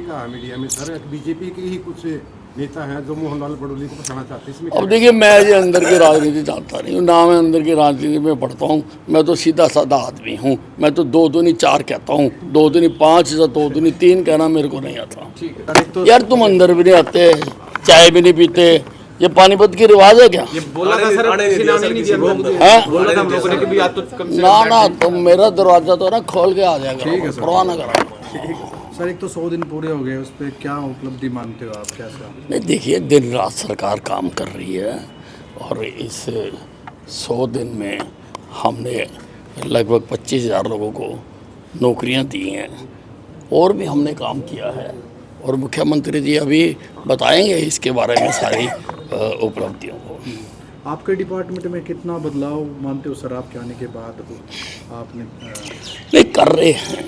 कहा है मीडिया में सर, बीजेपी के ही कुछ नेता हैं जो मोहनलाल बड़ोली को फंसाना चाहते हैं, इसमें अब देखिए, मैं ये अंदर की राजनीति जानता नहीं हूँ ना, मैं अंदर की राजनीति में पढ़ता हूँ। मैं तो सीधा साधा आदमी हूँ। मैं तो 2 दूनी 4 कहता हूँ, 2 दूनी 5 या 2 दूनी 3 कहना मेरे को नहीं आता। तो यार तुम अंदर भी नहीं आते, चाय भी नहीं पीते, ये पानीपत की रिवाज है क्या? ये बोला था सर, किसी ने नहीं दिया, बोला था हम लोगों ने कि भी आप तो कम से ना ना, तुम मेरा दरवाजा तो ना खोल के आ जाएगा, परवाह ना करो। सर, एक तो 100 दिन पूरे हो गए, उस पर क्या उपलब्धि मानते हो आप, कैसा? नहीं देखिए, दिन रात सरकार काम कर रही है और इस 100 दिन में हमने लगभग 25,000 लोगों को नौकरियां दी हैं और भी हमने काम किया है और मुख्यमंत्री जी अभी बताएंगे इसके बारे में सारी उपलब्धियों को। आपके डिपार्टमेंट में कितना बदलाव मानते हो सर, आपके आने के बाद आपने? नहीं कर रहे हैं,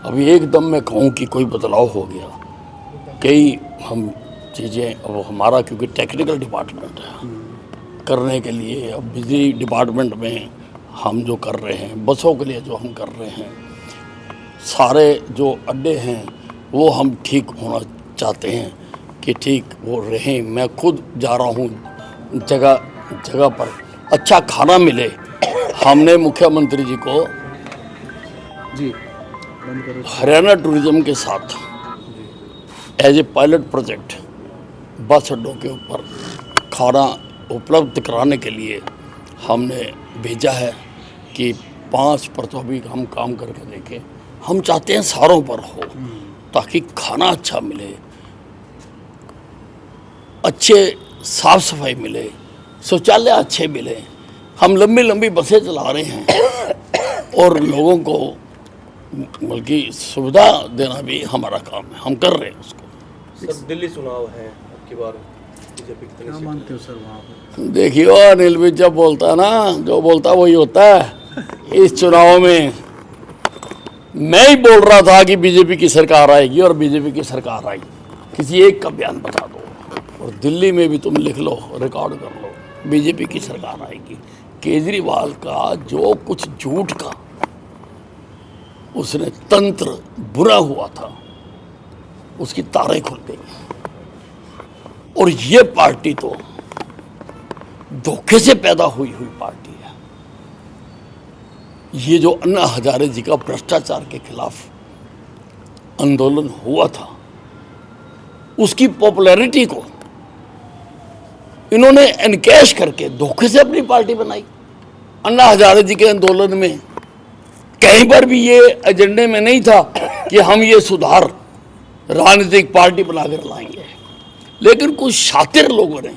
अभी एकदम मैं कहूँ कि कोई बदलाव हो गया, कई हम चीज़ें अब हमारा क्योंकि टेक्निकल डिपार्टमेंट है करने के लिए, अब बिजली डिपार्टमेंट में हम जो कर रहे हैं, बसों के लिए जो हम कर रहे हैं, सारे जो अड्डे हैं वो हम ठीक होना चाहते हैं कि ठीक वो रहें। मैं खुद जा रहा हूँ जगह जगह पर, अच्छा खाना मिले। हमने मुख्यमंत्री जी को जी बंद करो। हरियाणा टूरिज्म के साथ एज ए पायलट प्रोजेक्ट बस अड्डों के ऊपर खाना उपलब्ध कराने के लिए हमने भेजा है कि 5 पर तो अभी हम काम करके देखें। हम चाहते हैं सारों पर हो ताकि खाना अच्छा मिले, अच्छे साफ सफाई मिले, शौचालय अच्छे मिले। हम लंबी लंबी बसें चला रहे हैं और लोगों को बल्कि सुविधा देना भी हमारा काम है, हम कर रहे हैं उसको। सर, दिल्ली चुनाव है अब की बार, बीजेपी क्या मानते हो सर वहाँ पर? देखिए, अनिल भी जब बोलता है ना, जो बोलता है वही होता है। इस चुनाव में मैं ही बोल रहा था कि बीजेपी की सरकार आएगी और बीजेपी की सरकार आई। किसी एक का बयान बता दो और दिल्ली में भी तुम लिख लो, रिकॉर्ड कर लो, बीजेपी की सरकार आएगी। केजरीवाल का जो कुछ झूठ का उसने तंत्र बुरा हुआ था, उसकी तारें खुल गई और ये पार्टी तो धोखे से पैदा हुई पार्टी है। ये जो अन्ना हजारे जी का भ्रष्टाचार के खिलाफ आंदोलन हुआ था, उसकी पॉपुलैरिटी को इन्होंने एनकैश करके धोखे से अपनी पार्टी बनाई। अन्ना हजारे जी के आंदोलन में कहीं पर भी ये एजेंडे में नहीं था कि हम ये सुधार राजनीतिक पार्टी बनाकर लाएंगे, लेकिन कुछ शातिर लोगों ने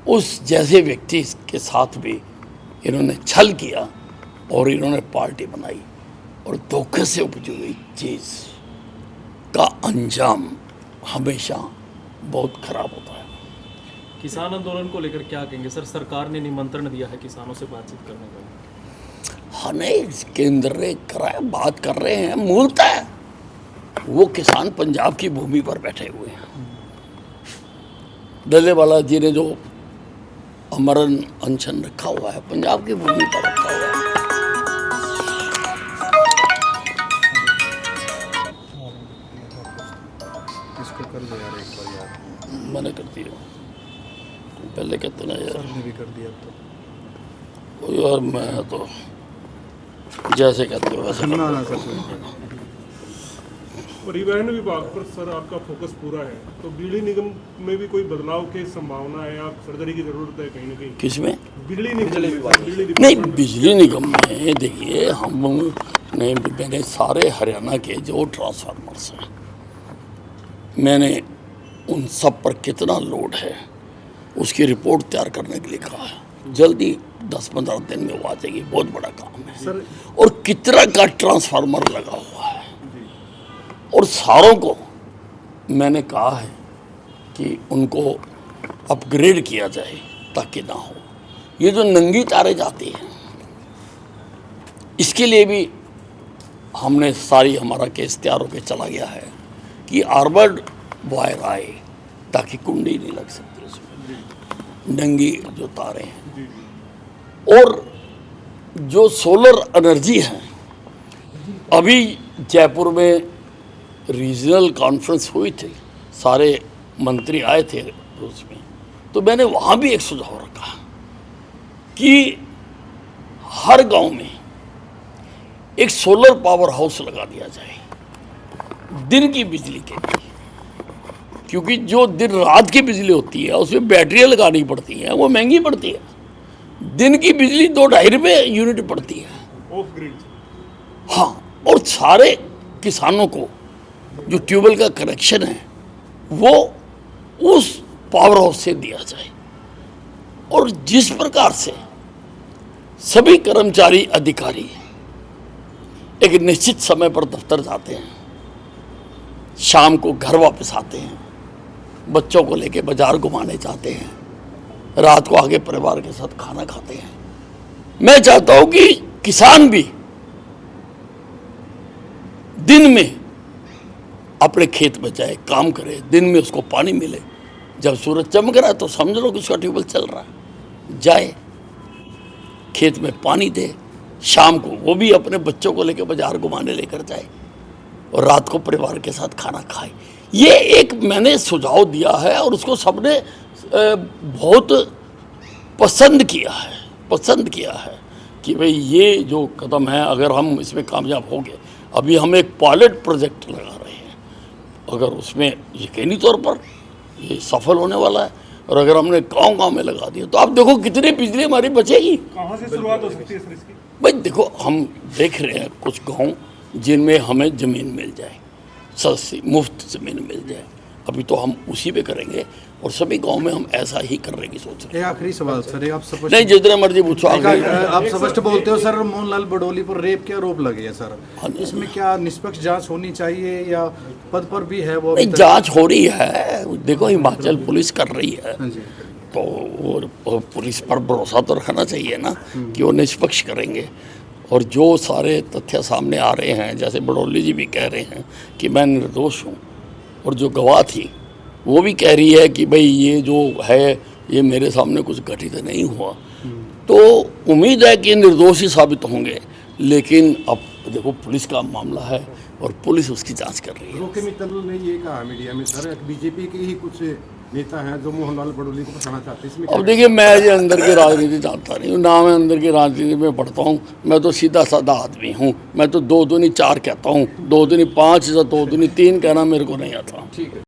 उस जैसे व्यक्ति के साथ भी इन्होंने छल किया और इन्होंने पार्टी बनाई और धोखे से उपजी हुई चीज का अंजाम हमेशा बहुत खराब होता है। किसान आंदोलन को लेकर क्या कहेंगे सर? सरकार ने निमंत्रण दिया है किसानों से बातचीत करने का। हाँ नहीं, केंद्र ने कराया, बात कर रहे हैं। मूलतः वो किसान पंजाब की भूमि पर बैठे हुए हैं। डल्लेवाला जी ने जो अमरन अनशन रखा हुआ है, पंजाब की भूमि पर रखा हुआ है। इसको कर दो यार एक बार यार। मैंने कर दिया, पहले कहते ना यार। सर ने भी कर दिया तो। यार मैं तो जैसे कहते हो वैसे ना ना सर। परिवहन विभाग पर सर आपका फोकस पूरा है, तो बिजली निगम में भी कोई बदलाव की संभावना है या सर्जरी की जरूरत है कहीं ना कहीं? किसमें? बिजली निगम। नहीं, बिजली निगम में देखिए, हमने मैंने सारे हरियाणा के जो ट्रांसफार्मर्स हैं, मैंने उन सब पर कितना लोड है उसकी रिपोर्ट तैयार करने के लिए कहा है। जल्दी 10-15 दिन में वो आ जाएगी, बहुत बड़ा काम है सर। और कितना का ट्रांसफार्मर लगा हुआ है और सारों को मैंने कहा है कि उनको अपग्रेड किया जाए ताकि ना हो ये जो नंगी तारे जाती हैं। इसके लिए भी हमने सारी हमारा केस तैयार होकर चला गया है कि आर्मर्ड वायर आए ताकि कुंडी नहीं लग सकती उसमें, नंगी जो तारे हैं। और जो सोलर एनर्जी है, अभी जयपुर में रीजनल कॉन्फ्रेंस हुई थी, सारे मंत्री आए थे उसमें, तो मैंने वहाँ भी एक सुझाव रखा कि हर गांव में एक सोलर पावर हाउस लगा दिया जाए दिन की बिजली के लिए, क्योंकि जो दिन रात की बिजली होती है उसमें बैटरियाँ लगानी पड़ती हैं, वो महंगी पड़ती है। दिन की बिजली 2-2.5 रुपये यूनिट पड़ती है। Of grid. हाँ, और सारे किसानों को जो ट्यूबवेल का कनेक्शन है वो उस पावर हाउस से दिया जाए, और जिस प्रकार से सभी कर्मचारी अधिकारी एक निश्चित समय पर दफ्तर जाते हैं, शाम को घर वापस आते हैं, बच्चों को लेके बाजार घुमाने जाते हैं, रात को आके परिवार के साथ खाना खाते हैं, मैं चाहता हूं कि किसान भी दिन में अपने खेत में जाए, काम करे, दिन में उसको पानी मिले। जब सूरज चमक रहा है तो समझ लो कि उसका ट्यूबवेल चल रहा है, जाए खेत में पानी दे, शाम को वो भी अपने बच्चों को लेकर बाजार घुमाने लेकर जाए, और रात को परिवार के साथ खाना खाए। ये एक मैंने सुझाव दिया है और उसको सबने बहुत पसंद किया है कि भाई ये जो कदम है, अगर हम इसमें कामयाब हो गए, अभी हम एक पायलट प्रोजेक्ट लगा रहे हैं, अगर उसमें यकीनी तौर पर ये सफल होने वाला है, और अगर हमने गांव-गांव में लगा दिया तो आप देखो कितनी बिजली हमारी बचेगी। कहाँ से शुरुआत हो सकती है सर इसकी? भाई देखो, हम देख रहे हैं कुछ गांव जिनमें हमें ज़मीन मिल जाए, सस्ती मुफ्त ज़मीन मिल जाए, अभी तो हम उसी पे करेंगे, और सभी गांव में हम ऐसा ही करने की सोच रहे हैं। एक आखिरी सवाल सर, एक आप स्पष्ट नहीं, जितने मर्जी पूछो आगे। आप स्पष्ट बोलते हो सर, मोहनलाल बडोली पर रेप के आरोप लगे हैं सर, इसमें क्या निष्पक्ष जांच होनी चाहिए या पद पर भी है वो? नहीं, जांच हो रही है, देखो हिमाचल पुलिस कर रही है, हाँ जी। तो और पुलिस पर भरोसा तो रखना चाहिए ना कि वो निष्पक्ष करेंगे। और जो सारे तथ्य सामने आ रहे हैं, जैसे बडोली जी भी कह रहे हैं कि मैं निर्दोष हूँ, और जो गवाह थी वो भी कह रही है कि भाई ये जो है ये मेरे सामने कुछ घटित नहीं हुआ, तो उम्मीद है कि निर्दोष ही साबित होंगे। लेकिन अब देखो पुलिस का मामला है और पुलिस उसकी जांच कर रही है। रोके मित्तल ने ये कहा मीडिया में सर, बीजेपी के ही कुछ नेता हैं जो मोहनलाल बडोली को फंसाना चाहते हैं, इसमें अब देखिए, मैं ये अंदर की राजनीति जानता नहीं हूँ ना, मैं अंदर की राजनीति में पढ़ता हूँ, मैं तो सीधा साधा आदमी हूँ, मैं तो 2 दूनी 4 कहता हूँ, 2 दूनी 5 या 2 दूनी 3 कहना मेरे को नहीं आता। ठीक है।